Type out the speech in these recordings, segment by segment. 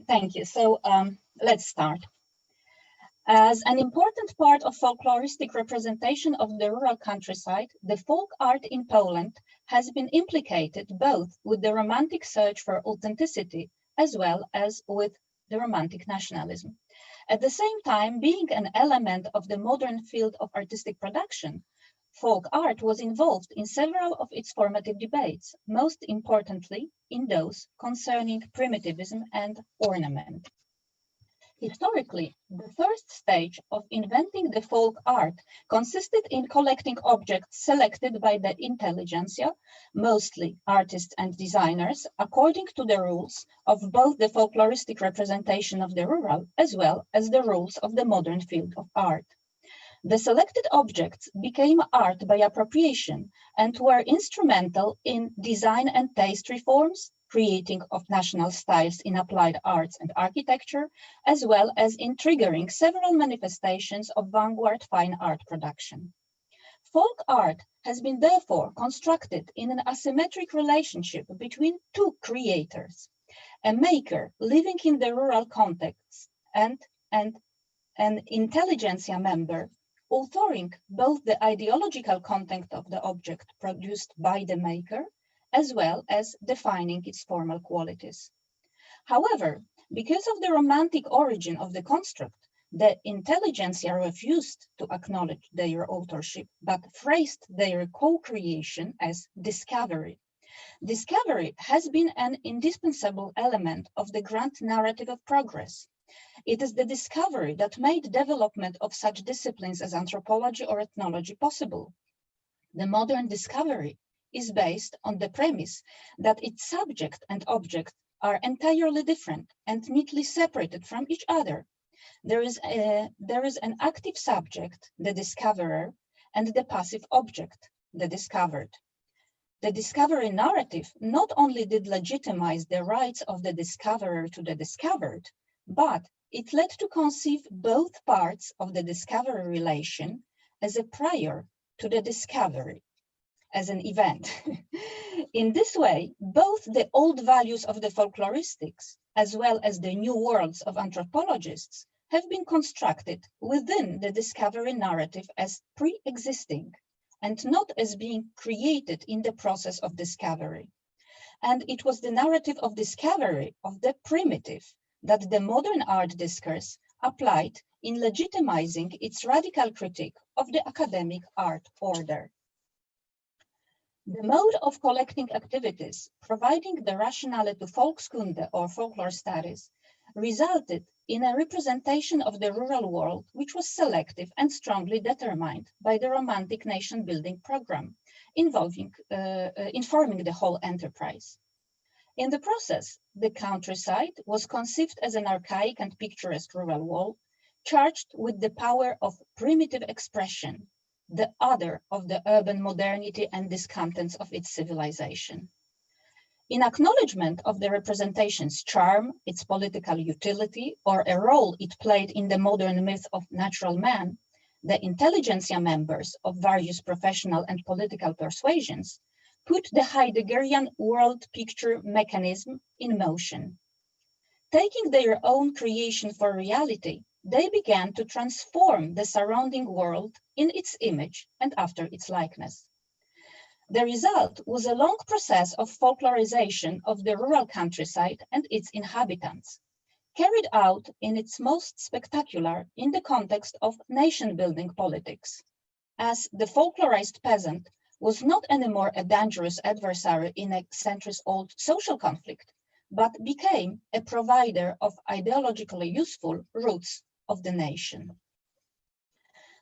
Thank you. So let's start. As an important part of folkloristic representation of the rural countryside, the folk art in Poland has been implicated both with the romantic search for authenticity as well as with the romantic nationalism. At the same time, being an element of the modern field of artistic production, folk art was involved in several of its formative debates, most importantly in those concerning primitivism and ornament. Historically, the first stage of inventing the folk art consisted in collecting objects selected by the intelligentsia, mostly artists and designers, according to the rules of both the folkloristic representation of the rural as well as the rules of the modern field of art. The selected objects became art by appropriation and were instrumental in design and taste reforms, creating of national styles in applied arts and architecture, as well as in triggering several manifestations of vanguard fine art production. Folk art has been therefore constructed in an asymmetric relationship between two creators, a maker living in the rural context and an intelligentsia member, authoring both the ideological content of the object produced by the maker, as well as defining its formal qualities. However, because of the romantic origin of the construct, the intelligentsia refused to acknowledge their authorship, but phrased their co-creation as discovery. Discovery has been an indispensable element of the grand narrative of progress. It is the discovery that made development of such disciplines as anthropology or ethnology possible. The modern discovery is based on the premise that its subject and object are entirely different and neatly separated from each other. There is an active subject, the discoverer, and the passive object, the discovered. The discovery narrative not only did legitimize the rights of the discoverer to the discovered, but it led to conceive both parts of the discovery relation as a prior to the discovery, as an event. In this way, both the old values of the folkloristics, as well as the new worlds of anthropologists, have been constructed within the discovery narrative as pre-existing and not as being created in the process of discovery. And it was the narrative of discovery of the primitive that the modern art discourse applied in legitimizing its radical critique of the academic art order. The mode of collecting activities, providing the rationale to Volkskunde or folklore studies, resulted in a representation of the rural world which was selective and strongly determined by the romantic nation-building program, informing the whole enterprise. In the process, the countryside was conceived as an archaic and picturesque rural world, charged with the power of primitive expression, the other of the urban modernity and discontents of its civilization. In acknowledgement of the representation's charm, its political utility, or a role it played in the modern myth of natural man, the intelligentsia members of various professional and political persuasions put the Heideggerian world picture mechanism in motion. Taking their own creation for reality, they began to transform the surrounding world in its image and after its likeness. The result was a long process of folklorization of the rural countryside and its inhabitants, carried out in its most spectacular in the context of nation-building politics, as the folklorized peasant was not anymore a dangerous adversary in a centuries-old social conflict, but became a provider of ideologically useful roots of the nation.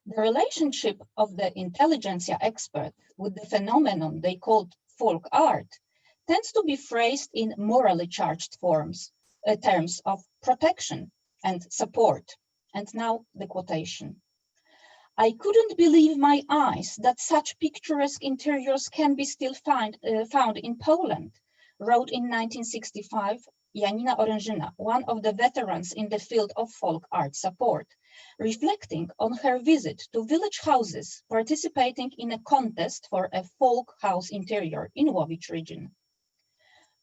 The relationship of the intelligentsia expert with the phenomenon they called folk art tends to be phrased in morally charged terms of protection and support. And now the quotation. "I couldn't believe my eyes that such picturesque interiors can be still found in Poland," wrote in 1965 Janina Orężyna, one of the veterans in the field of folk art support, reflecting on her visit to village houses participating in a contest for a folk house interior in Łowicz region.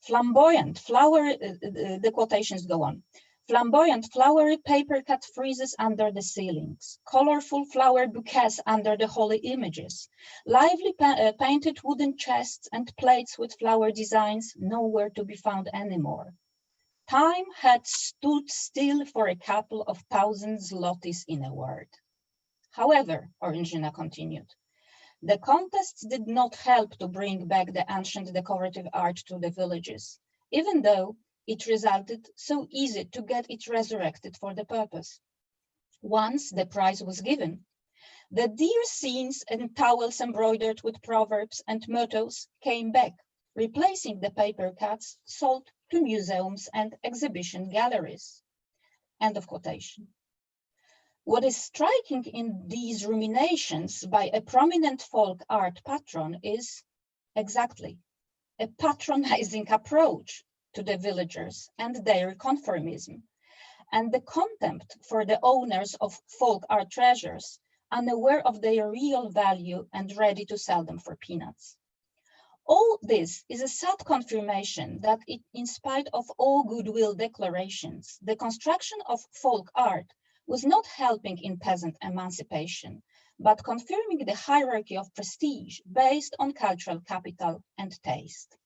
Flamboyant, flowery, the quotations go on. Flamboyant, flowery paper cut friezes under the ceilings, colorful flower bouquets under the holy images, lively painted wooden chests and plates with flower designs nowhere to be found anymore. Time had stood still for a couple of thousand zlotys in a word. However, Orężina continued, the contests did not help to bring back the ancient decorative art to the villages, even though it resulted so easy to get it resurrected for the purpose. Once the prize was given, the dear scenes and towels embroidered with proverbs and mottos came back, replacing the paper cuts sold to museums and exhibition galleries. End of quotation. What is striking in these ruminations by a prominent folk art patron is exactly a patronizing approach to the villagers and their conformism, and the contempt for the owners of folk art treasures, unaware of their real value and ready to sell them for peanuts. All this is a sad confirmation that in spite of all goodwill declarations, the construction of folk art was not helping in peasant emancipation, but confirming the hierarchy of prestige based on cultural capital and taste.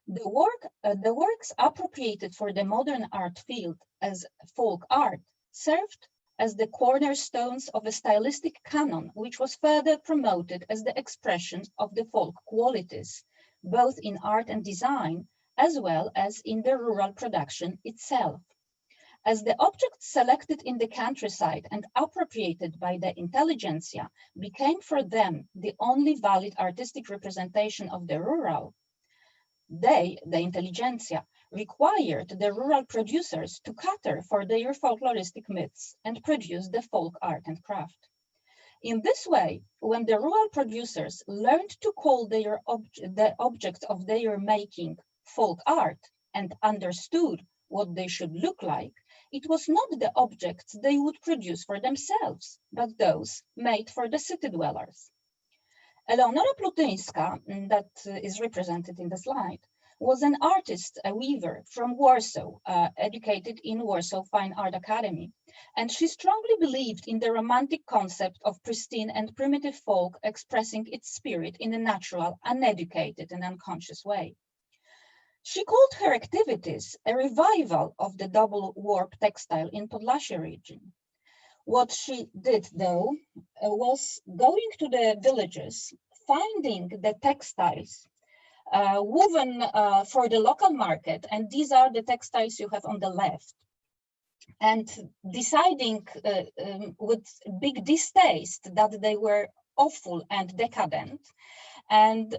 The works appropriated for the modern art field as folk art served as the cornerstones of a stylistic canon, which was further promoted as the expression of the folk qualities, both in art and design, as well as in the rural production itself. As the objects selected in the countryside and appropriated by the intelligentsia became for them the only valid artistic representation of the rural, they, the intelligentsia, required the rural producers to cater for their folkloristic myths and produce the folk art and craft. In this way, when the rural producers learned to call the object of their making folk art and understood what they should look like, it was not the objects they would produce for themselves, but those made for the city dwellers. Eleonora Plutyńska, that is represented in the slide, was an artist, a weaver from Warsaw, educated in Warsaw Fine Art Academy, and she strongly believed in the romantic concept of pristine and primitive folk expressing its spirit in a natural, uneducated, and unconscious way. She called her activities a revival of the double warp textile in Podlasie region. What she did, though, was going to the villages, finding the textiles woven for the local market, and these are the textiles you have on the left, and deciding with big distaste that they were awful and decadent, and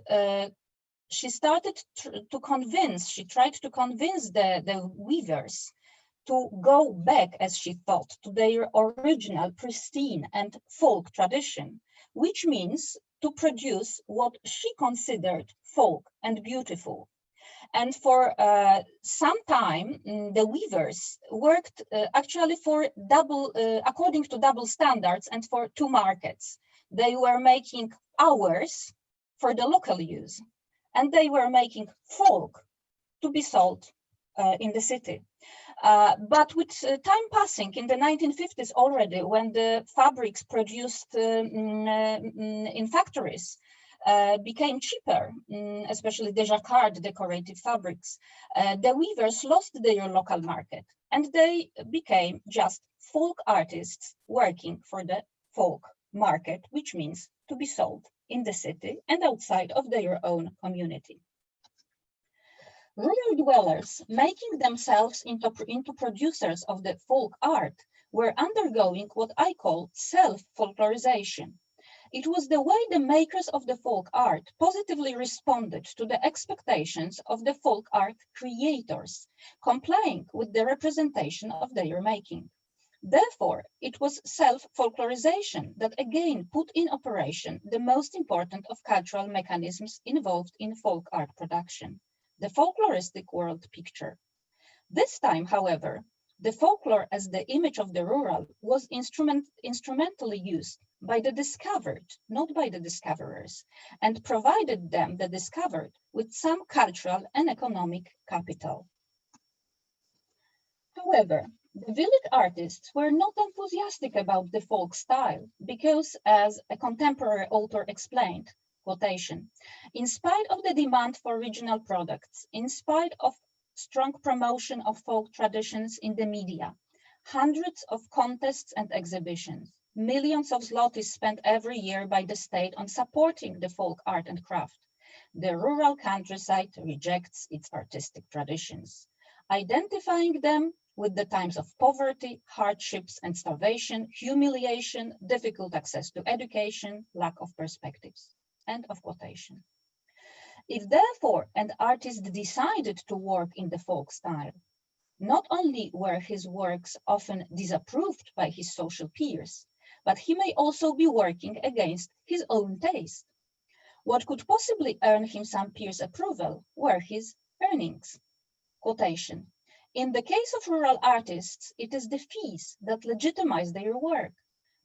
she started to convince, she tried to convince the weavers to go back, as she thought, to their original pristine and folk tradition, which means to produce what she considered folk and beautiful. And for some time, the weavers worked actually for according to double standards and for two markets. They were making ours for the local use, and they were making folk to be sold in the city. But with time passing, in the 1950s already, when the fabrics produced in factories became cheaper, especially the jacquard decorative fabrics, the weavers lost their local market and they became just folk artists working for the folk market, which means to be sold in the city and outside of their own community. Rural dwellers, making themselves into producers of the folk art, were undergoing what I call self-folklorization. It was the way the makers of the folk art positively responded to the expectations of the folk art creators, complying with the representation of their making. Therefore, it was self-folklorization that again put in operation the most important of cultural mechanisms involved in folk art production, the folkloristic world picture. This time, however, the folklore as the image of the rural was instrumentally used by the discovered, not by the discoverers, and provided them, the discovered, with some cultural and economic capital. However, the village artists were not enthusiastic about the folk style because, as a contemporary author explained, quotation, in spite of the demand for regional products, in spite of strong promotion of folk traditions in the media, hundreds of contests and exhibitions, millions of zlotys spent every year by the state on supporting the folk art and craft, the rural countryside rejects its artistic traditions, identifying them with the times of poverty, hardships and starvation, humiliation, difficult access to education, lack of perspectives. End of quotation. If therefore an artist decided to work in the folk style, not only were his works often disapproved by his social peers, but he may also be working against his own taste. What could possibly earn him some peers' approval were his earnings. Quotation. In the case of rural artists, it is the fees that legitimize their work,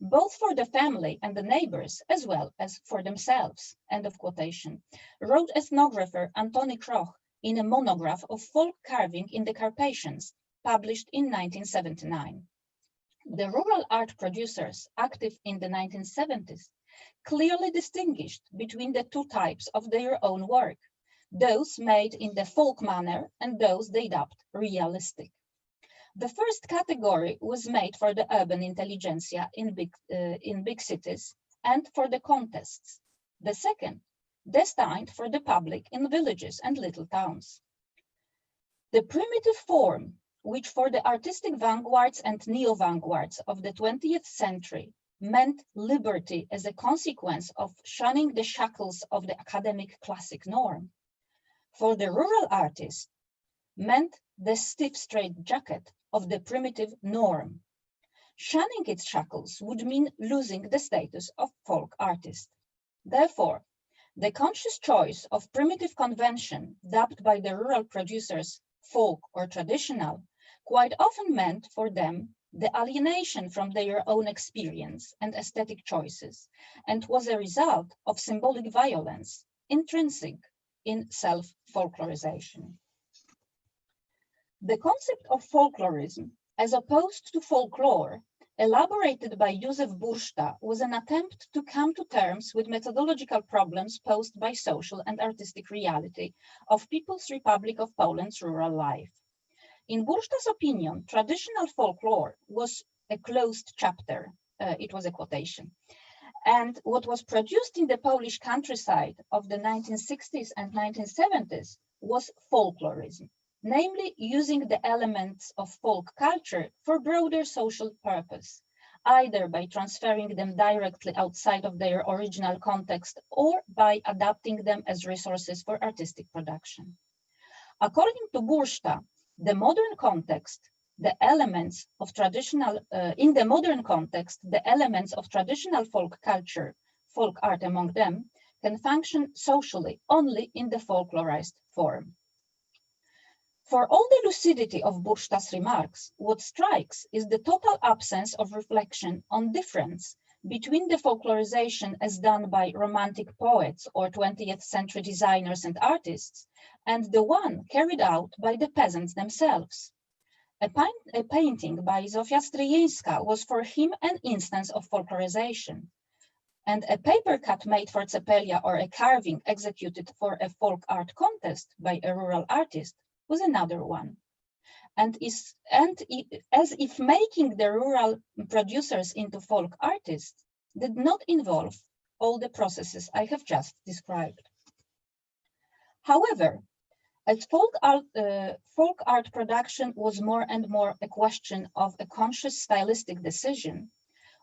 both for the family and the neighbors, as well as for themselves, end of quotation, wrote ethnographer Antoni Kroch in a monograph of folk carving in the Carpathians, published in 1979. The rural art producers active in the 1970s clearly distinguished between the two types of their own work, those made in the folk manner and those they dubbed realistic. The first category was made for the urban intelligentsia in big cities and for the contests. The second, destined for the public in villages and little towns. The primitive form, which for the artistic vanguards and neo-vanguards of the 20th century meant liberty as a consequence of shunning the shackles of the academic classic norm, for the rural artist meant the stiff straitjacket of the primitive norm. Shunning its shackles would mean losing the status of folk artist. Therefore, the conscious choice of primitive convention, dubbed by the rural producers folk or traditional, quite often meant for them the alienation from their own experience and aesthetic choices, and was a result of symbolic violence intrinsic in self-folklorization. The concept of folklorism, as opposed to folklore, elaborated by Józef Burszta, was an attempt to come to terms with methodological problems posed by social and artistic reality of People's Republic of Poland's rural life. In Burszta's opinion, traditional folklore was a closed chapter, it was a quotation, and what was produced in the Polish countryside of the 1960s and 1970s was folklorism, namely using the elements of folk culture for broader social purpose, either by transferring them directly outside of their original context or by adapting them as resources for artistic production. According to Burszta, the modern context, the elements of traditional, in the modern context, the elements of traditional folk culture, folk art among them, can function socially only in the folklorized form. For all the lucidity of Burszta's remarks, what strikes is the total absence of reflection on difference between the folklorization as done by Romantic poets or 20th century designers and artists, and the one carried out by the peasants themselves. A painting by Zofia Stryjeńska was for him an instance of folklorization, and a paper cut made for Cepelia or a carving executed for a folk art contest by a rural artist was another one. And as if making the rural producers into folk artists did not involve all the processes I have just described. However, as folk art production was more and more a question of a conscious stylistic decision,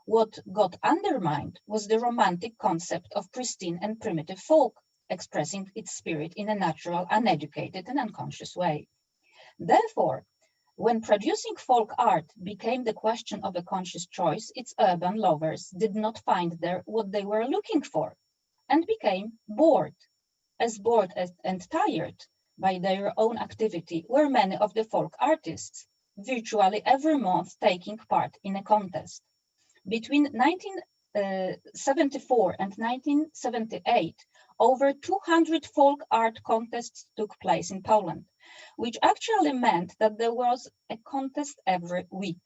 what got undermined was the romantic concept of pristine and primitive folk, expressing its spirit in a natural, uneducated, and unconscious way. Therefore, when producing folk art became the question of a conscious choice, its urban lovers did not find there what they were looking for, and became bored and tired by their own activity were many of the folk artists, virtually every month taking part in a contest. Between 1974 and 1978, over 200 folk art contests took place in Poland, which actually meant that there was a contest every week.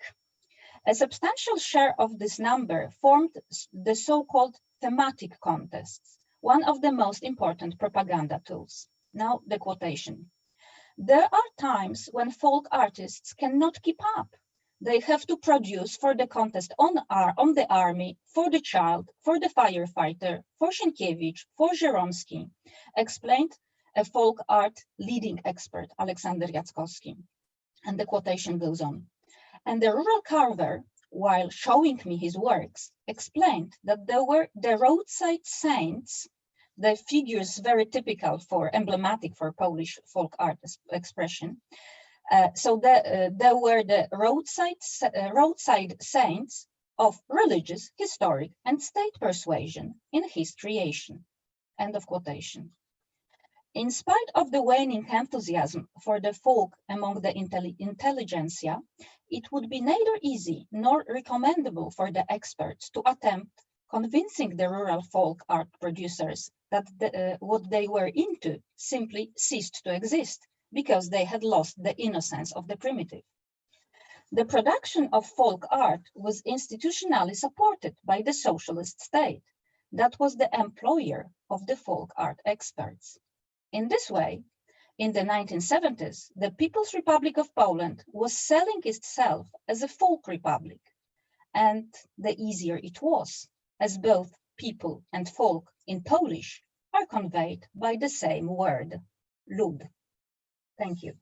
A substantial share of this number formed the so-called thematic contests, one of the most important propaganda tools. Now the quotation. There are times when folk artists cannot keep up. They have to produce for the contest on the army, for the child, for the firefighter, for Sienkiewicz, for Żeromski, explained a folk art leading expert, Aleksander Jackowski. And the quotation goes on. And the rural carver, while showing me his works, explained that there were the roadside saints, the figures very typical emblematic for Polish folk art expression. There were the roadside saints of religious, historic, and state persuasion in his creation. End of quotation. In spite of the waning enthusiasm for the folk among the intelligentsia, it would be neither easy nor recommendable for the experts to attempt convincing the rural folk art producers that what they were into simply ceased to exist, because they had lost the innocence of the primitive. The production of folk art was institutionally supported by the socialist state. That was the employer of the folk art experts. In this way, in the 1970s, the People's Republic of Poland was selling itself as a folk republic. And the easier it was, as both people and folk in Polish are conveyed by the same word, lud. Thank you.